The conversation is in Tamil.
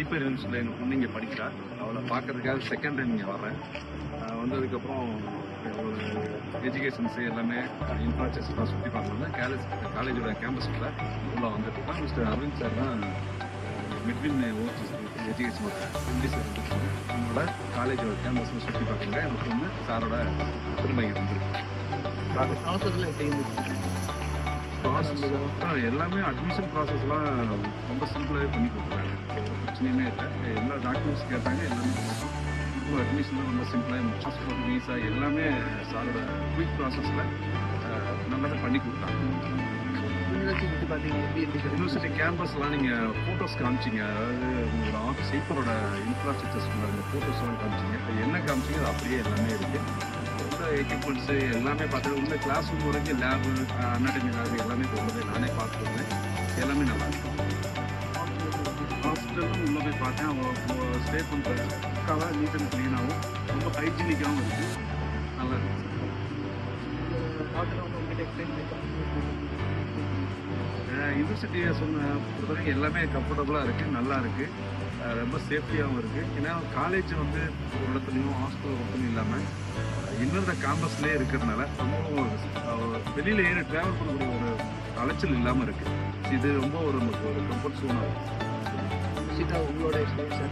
ஐப்பர் யூனிவர்சிட்டியில் எங்கள் பொண்ணு இங்கே படிக்கிறா. அவளை பார்க்கறதுக்காக செகண்ட் டைம் இங்கே வரேன். வந்ததுக்கப்புறம் ஒரு எஜுகேஷன்ஸு எல்லாமே இன்ஃப்ராஸ்ட்ரக்சர்லாம் சுற்றி பார்க்கணும். காலேஜோட கேம்பஸில் உள்ள வந்துட்டு மிஸ்டர் அரவிந்த் சார் தான் மிட்வின் எஜுகேஷன் எம்டி சார் நம்மளோட காலேஜோட கேம்பஸில் சுற்றி பார்க்குங்க. எனக்கு வந்து சாரோட திரும்ப இருந்துருக்கு. ப்ராசஸ் எல்லாமே அட்மிஷன் ப்ராசஸ்லாம் ரொம்ப சிம்பிளாகவே பண்ணி கொடுக்குறாங்க. பிரச்சனையுமே இல்லை. எல்லா டாக்குமெண்ட்ஸ் கேட்டாங்க, எல்லாமே இப்போ அட்மிஷன்லாம் ரொம்ப சிம்பிளாக பாஸ்போர்ட் வீசா எல்லாமே சாரோட குயிக் ப்ராசஸில் நல்லாவே பண்ணி கொடுத்தாங்க. யூனிவர்சிட்டி கேம்பஸ்லாம் நீங்கள் ஃபோட்டோஸ் காமிச்சிங்க, அதாவது உங்களோட ஆஃபீஸ் ஐப்பரோட இன்ஃப்ராஸ்ட்ரக்சர்ஸ் அந்த ஃபோட்டோஸ்லாம் காமிச்சிங்க. இப்போ என்ன காமிச்சிங்க அது அப்படியே எல்லாமே இருக்குது. ரொம்ப எக்யூப்மெண்ட்ஸு எல்லாமே பார்த்தது உள்ள கிளாஸ் ரூம் வரைக்கும் லேபு அனாட்டமி லேபு எல்லாமே கொண்டு நானே பார்த்துருந்தேன். எல்லாமே நல்லா இருக்கும். ஹாஸ்பிட்டலும் உள்ளே போய் பார்த்தேன். அவங்க ஸ்டே பண்ணுற பக்காவாக நீட் அண்ட் க்ளீனாகவும் ரொம்ப ஹைஜீனிக்காகவும் இருக்குது. நல்லா இருக்குது. யூனிவர்சிட்டியை பொறுத்தவரைக்கும் எல்லாமே கம்ஃபர்டபுளாக இருக்குது, நல்லா இருக்குது, ரொம்ப சேஃப்டியாகவும் இருக்குது. ஏன்னா காலேஜ் வந்து ஒரு இடத்துலையும் ஹாஸ்டல் ஒருத்தரும் இல்லாமல் இன்னொரு கேம்பஸ்லேயே இருக்கிறதுனால ரொம்ப வெளியில் ஏறி ட்ராவல் பண்ணக்கூடிய ஒரு அலைச்சல் இல்லாமல் இருக்குது. இது ரொம்ப ஒரு கம்ஃபர்ட் ஜோனாக இருக்குது. உங்களோட எக்ஸ்பீரியன்ஸ்